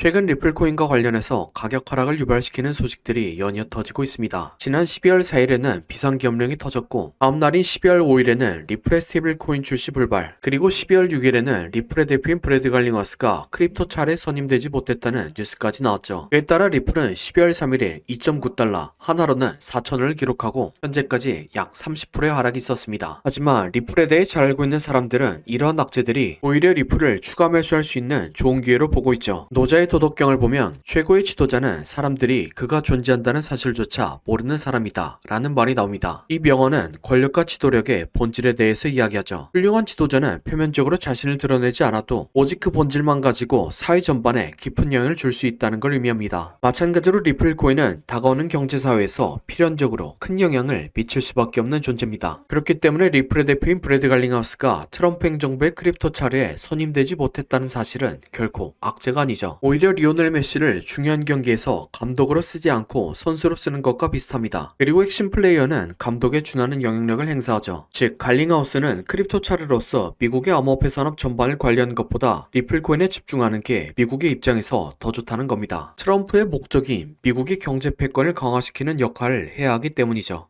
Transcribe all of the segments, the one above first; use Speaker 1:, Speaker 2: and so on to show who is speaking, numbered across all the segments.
Speaker 1: 최근 리플코인과 관련해서 가격 하락을 유발시키는 소식들이 연이어 터지고 있습니다. 지난 12월 4일에는 비상기업령이 터졌고 다음 날인 12월 5일에는 리플의 스테이블코인 출시 불발, 그리고 12월 6일에는 리플의 대표인 브래드 갈링하스가 크립토 차례에 선임되지 못했다는 뉴스까지 나왔죠. 이에 따라 리플은 12월 3일에 2.9달러, 하나로는 4,000원을 기록하고 현재까지 약 30%의 하락이 있었습니다. 하지만 리플에 대해 잘 알고 있는 사람들은 이러한 악재들이 오히려 리플을 추가 매수할 수 있는 좋은 기회로 보고 있죠. 노자의 도덕경을 보면 최고의 지도자는 사람들이 그가 존재한다는 사실조차 모르는 사람이다 라는 말이 나옵니다. 이 명언은 권력과 지도력의 본질에 대해서 이야기하죠. 훌륭한 지도자는 표면적으로 자신을 드러내지 않아도 오직 그 본질만 가지고 사회 전반에 깊은 영향을 줄 수 있다는 걸 의미합니다. 마찬가지로 리플코인은 다가오는 경제사회에서 필연적으로 큰 영향을 미칠 수밖에 없는 존재입니다. 그렇기 때문에 리플의 대표인 브래드 갈링하우스가 트럼프 행정부의 크립토 차례에 선임되지 못했다는 사실은 결코 악재가 아니죠. 오히려 리오넬 메시를 중요한 경기에서 감독으로 쓰지 않고 선수로 쓰는 것과 비슷합니다. 그리고 핵심 플레이어는 감독에 준하는 영향력을 행사하죠. 즉 갈링하우스는 크립토 차례로서 미국의 암호화폐 산업 전반을 관리하는 것보다 리플코인에 집중하는 게 미국의 입장에서 더 좋다는 겁니다. 트럼프의 목적이 미국의 경제 패권을 강화시키는 역할을 해야 하기 때문이죠.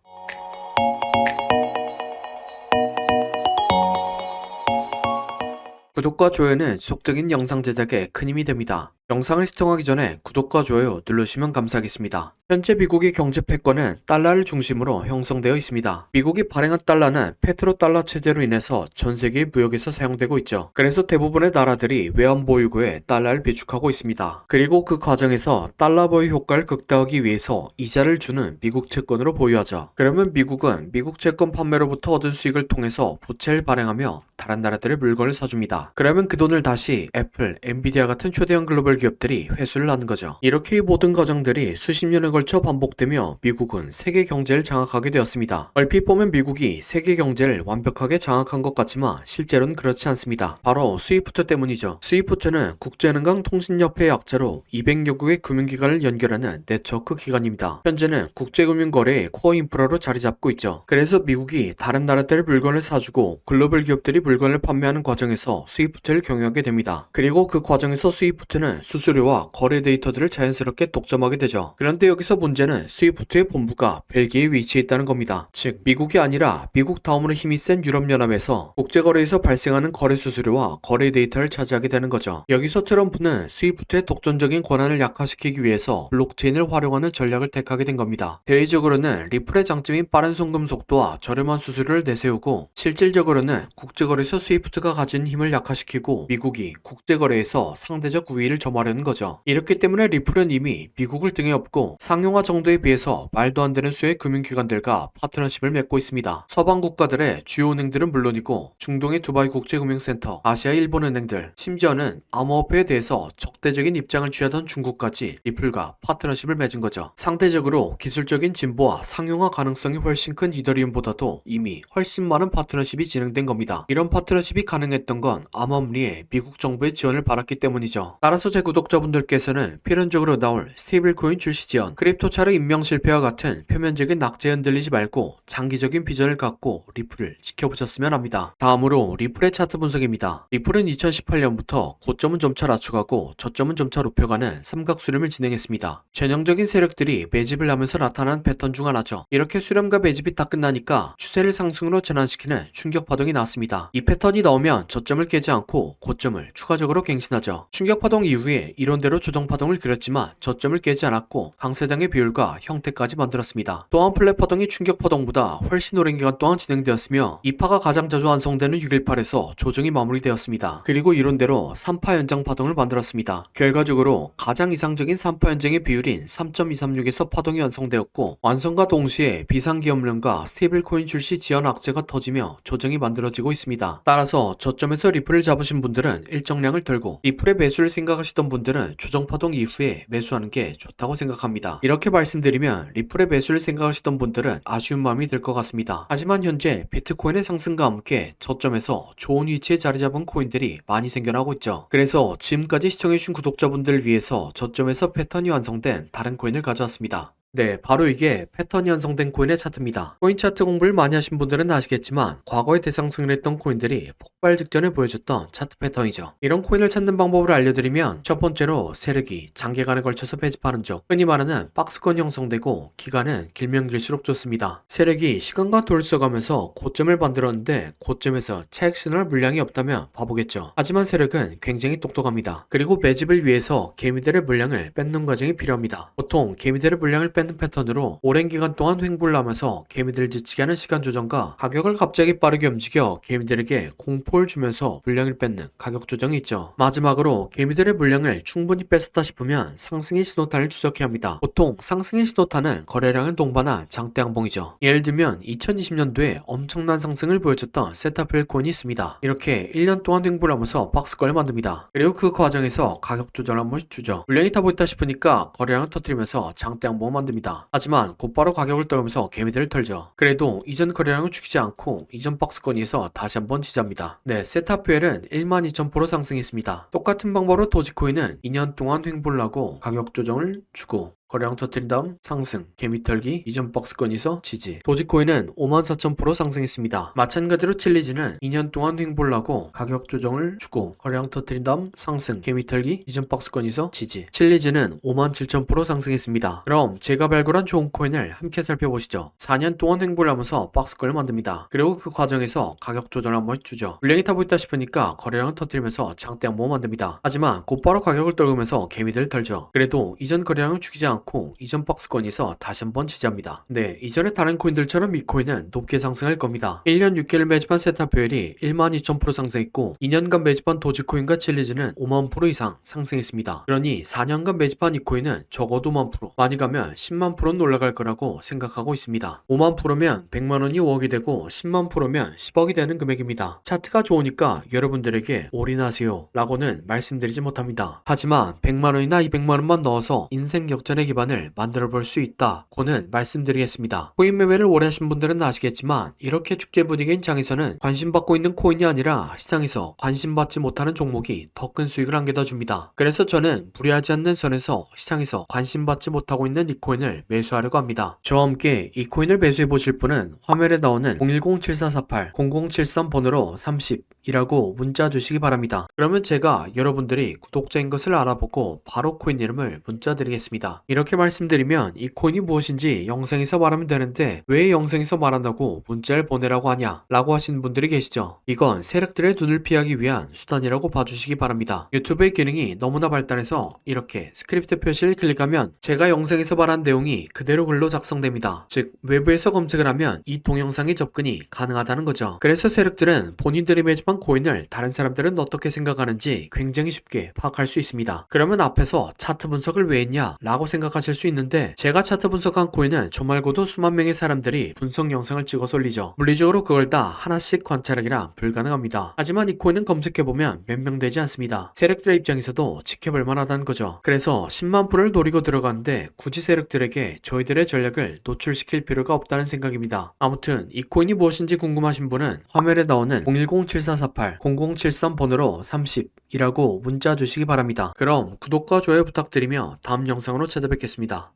Speaker 1: 구독과 좋아요는 지속적인 영상 제작에 큰 힘이 됩니다. 영상을 시청하기 전에 구독과 좋아요 누르시면 감사하겠습니다. 현재 미국의 경제 패권은 달러를 중심으로 형성되어 있습니다. 미국이 발행한 달러는 페트로달러 체제로 인해서 전 세계의 무역에서 사용되고 있죠. 그래서 대부분의 나라들이 외환 보유고에 달러를 비축하고 있습니다. 그리고 그 과정에서 달러 보유 효과를 극대화하기 위해서 이자를 주는 미국 채권으로 보유하죠. 그러면 미국은 미국 채권 판매로부터 얻은 수익을 통해서 부채를 발행하며 다른 나라들의 물건을 사줍니다. 그러면 그 돈을 다시 애플, 엔비디아 같은 초대형 글로벌 기업들이 회수를 하는 거죠. 이렇게 이 모든 과정들이 수십 년에 걸쳐 반복되며 미국은 세계 경제를 장악하게 되었습니다. 얼핏 보면 미국이 세계 경제를 완벽하게 장악한 것 같지만 실제로는 그렇지 않습니다. 바로 스위프트 때문이죠. 스위프트는 국제은행통신협회의 약자로 200여 국의 금융기관을 연결하는 네트워크 기관입니다. 현재는 국제금융거래의 코어 인프라로 자리 잡고 있죠. 그래서 미국이 다른 나라들의 물건을 사주고 글로벌 기업들이 물건을 판매하는 과정에서 스위프트를 경유하게 됩니다. 그리고 그 과정에서 스위프트는 수수료와 거래 데이터들을 자연스럽게 독점하게 되죠. 그런데 여기서 문제는 스위프트의 본부가 벨기에에 위치해 있다는 겁니다. 즉 미국이 아니라 미국 다음으로 힘이 센 유럽연합에서 국제거래에서 발생하는 거래 수수료와 거래 데이터를 차지하게 되는 거죠. 여기서 트럼프는 스위프트의 독점적인 권한을 약화시키기 위해서 블록체인을 활용하는 전략을 택하게 된 겁니다. 대외적으로는 리플의 장점인 빠른 송금 속도와 저렴한 수수료를 내세우고 실질적으로는 국제거래에서 스위프트가 가진 힘을 약화시키고 미국이 국제거래에서 상대적 우위를 점하려는 거죠. 이렇기 때문에 리플은 이미 미국을 등에 업고 상용화 정도에 비해서 말도 안 되는 수의 금융기관들과 파트너십을 맺고 있습니다. 서방 국가들의 주요 은행들은 물론이고 중동의 두바이 국제금융센터, 아시아 일본은행들, 심지어는 암호화폐에 대해서 적대적인 입장을 취하던 중국까지 리플과 파트너십을 맺은 거죠. 상대적으로 기술적인 진보와 상용화 가능성이 훨씬 큰 이더리움보다도 이미 훨씬 많은 파트너십이 진행된 겁니다. 이런 파트너십이 가능했던 건 암호금리에 미국 정부의 지원을 받았기 때문이죠. 따라서 제 구독자분들께서는 필연적으로 나올 스테이블코인 출시 지원, 크립토 차례 임명 실패와 같은 표면적인 악재에 흔들리지 말고 장기적인 비전을 갖고 리플을 지켜보셨으면 합니다. 다음으로 리플의 차트 분석입니다. 리플은 2018년부터 고점은 점차 낮춰가고 저점은 점차 높여가는 삼각수렴을 진행했습니다. 전형적인 세력들이 매집을 하면서 나타난 패턴 중 하나죠. 이렇게 수렴과 매집이 다 끝나니까 추세를 상승으로 전환시키는 충격파동이 나왔습니다. 이 패턴이 나오면 저점을 깨지 않고 고점을 추가적으로 갱신하죠. 충격파동 이후에 이론대로 조정파동을 그렸지만 저점을 깨지 않았고 강세장의 비율과 형태까지 만들었습니다. 또한 플랫파동이 충격파동보다 훨씬 오랜 기간 동안 진행되었으며 이 파가 가장 자주 완성되는 618에서 조정이 마무리되었습니다. 그리고 이론대로 3파 연장 파동을 만들었습니다. 결과적으로 가장 이상적인 3파 연장의 비율인 3.236에서 파동이 완성되었고 완성과 동시에 비상기업령과 스테이블코인 출시 지연 악재가 터지며 조정이 만들어지고 있습니다. 따라서 저점에서 리플을 잡으신 분들은 일정량을 들고 리플의 매수를 생각하시던 분들은 조정파동 이후에 매수하는 게 좋다고 생각합니다. 이렇게 말씀드리면 리플의 매수를 생각하시던 분들은 아쉬운 마음이 들 것 같습니다. 하지만 현재 비트코인의 상승과 함께 저점에서 좋은 위치에 자리 잡은 코인들이 많이 생겨나고 있죠. 그래서 지금까지 시청해주신 구독자분들을 위해서 저점에서 패턴이 완성된 다른 코인을 가져왔습니다. 네, 바로 이게 패턴이 형성된 코인의 차트입니다. 코인 차트 공부를 많이 하신 분들은 아시겠지만 과거에 대상승을 했던 코인들이 폭발 직전에 보여줬던 차트 패턴이죠. 이런 코인을 찾는 방법을 알려드리면 첫 번째로 세력이 장기간에 걸쳐서 배집하는 쪽, 흔히 말하는 박스권이 형성되고 기간은 길면 길수록 좋습니다. 세력이 시간과 돈을 써가면서 고점을 만들었는데 고점에서 차익 신호할 물량이 없다면 바보겠죠. 하지만 세력은 굉장히 똑똑합니다. 그리고 매집을 위해서 개미들의 물량을 뺏는 과정이 필요합니다. 보통 개미들의 물량을 뺏는 패턴으로 오랜 기간 동안 횡보를 하면서 개미들을 지치게 하는 시간 조정과 가격을 갑자기 빠르게 움직여 개미들에게 공포를 주면서 물량을 뺏는 가격 조정이 있죠. 마지막으로 개미들의 물량을 충분히 뺏었다 싶으면 상승의 신호탄을 추적해야 합니다. 보통 상승의 신호탄은 거래량을 동반한 장대 양봉이죠. 예를 들면 2020년도에 엄청난 상승을 보여줬던 세타필 코인이 있습니다. 이렇게 1년 동안 횡보를 하면서 박스권을 만듭니다. 그리고 그 과정에서 가격 조정을 한 번씩 주죠. 물량이 타고 있다 싶으니까 거래량을 터뜨리면서 장대 양봉을 만듭니다. 하지만 곧바로 가격을 떨면서 개미들을 털죠. 그래도 이전 거래량을 죽이지 않고 이전 박스권에서 다시 한번 지지합니다. 네, 세타퓨엘은 12,000% 상승했습니다. 똑같은 방법으로 도지코인은 2년 동안 횡보를 하고 가격 조정을 주고 거래량 터뜨린 다음 상승, 개미 털기, 이전 박스권에서 지지. 도지코인은 54,000% 상승했습니다. 마찬가지로 칠리즈는 2년 동안 횡보를 하고 가격 조정을 주고 거래량 터뜨린 다음 상승, 개미 털기, 이전 박스권에서 지지. 칠리즈는 57,000% 상승했습니다. 그럼 제가 발굴한 좋은 코인을 함께 살펴보시죠. 4년 동안 횡보를 하면서 박스권을 만듭니다. 그리고 그 과정에서 가격 조정을 한 번씩 주죠. 물량이 타고 있다 싶으니까 거래량을 터뜨리면서 장대 양봉을 만듭니다. 하지만 곧바로 가격을 떨구면서 개미들을 털죠. 그래도 이전 거래량을 죽이지 않고 이전 박스권에서 다시 한번 지지합니다. 네, 이전에 다른 코인들처럼 이 코인은 높게 상승할 겁니다. 1년 6개월 매집한 세타표엘이 12,000% 상승했고 2년간 매집한 도지코인과 칠리즈는 50,000% 이상 상승했습니다. 그러니 4년간 매집한 이 코인은 적어도 50,000%, 많이 가면 100,000%는 올라갈 거라고 생각하고 있습니다. 50,000%면 100만원이 5억이 되고 100,000%면 10억이 되는 금액입니다. 차트가 좋으니까 여러분들에게 올인하세요 라고는 말씀드리지 못합니다. 하지만 100만원이나 200만원만 넣어서 인생 역전의 기반을 만들어 볼 수 있다 고는 말씀드리겠습니다. 코인 매매를 오래 하신 분들은 아시겠지만 이렇게 축제 분위기인 장에서는 관심받고 있는 코인이 아니라 시장에서 관심받지 못하는 종목이 더 큰 수익을 안겨다 줍니다. 그래서 저는 무리하지 않는 선에서 시장에서 관심받지 못하고 있는 이 코인을 매수하려고 합니다. 저와 함께 이 코인을 매수해 보실 분은 화면에 나오는 010-7448-0073번호로 30이라고 문자 주시기 바랍니다. 그러면 제가 여러분들이 구독자인 것을 알아보고 바로 코인 이름을 문자 드리겠습니다. 이렇게 말씀드리면 이 코인이 무엇인지 영상에서 말하면 되는데 왜 영상에서 말한다고 문자를 보내라고 하냐 라고 하시는 분들이 계시죠. 이건 세력들의 눈을 피하기 위한 수단이라고 봐주시기 바랍니다. 유튜브의 기능이 너무나 발달해서 이렇게 스크립트 표시를 클릭하면 제가 영상에서 말한 내용이 그대로 글로 작성됩니다. 즉 외부에서 검색을 하면 이 동영상의 접근이 가능하다는 거죠. 그래서 세력들은 본인들이 매집한 코인을 다른 사람들은 어떻게 생각하는지 굉장히 쉽게 파악할 수 있습니다. 그러면 앞에서 차트 분석을 왜 했냐 라고 생각하실 수 있는데 제가 차트 분석한 코인은 저 말고도 수만 명의 사람들이 분석 영상을 찍어서 올리죠. 물리적으로 그걸 다 하나씩 관찰하기란 불가능합니다. 하지만 이 코인은 검색해보면 몇 명 되지 않습니다. 세력들의 입장에서도 지켜볼 만하다는 거죠. 그래서 10만 불을 노리고 들어가는데 굳이 세력들에게 저희들의 전략을 노출시킬 필요가 없다는 생각입니다. 아무튼 이 코인이 무엇인지 궁금하신 분은 화면에 나오는 010-7448-0073번호로 30이라고 문자 주시기 바랍니다. 그럼 구독과 좋아요 부탁드리며 다음 영상으로 찾아뵙겠습니다.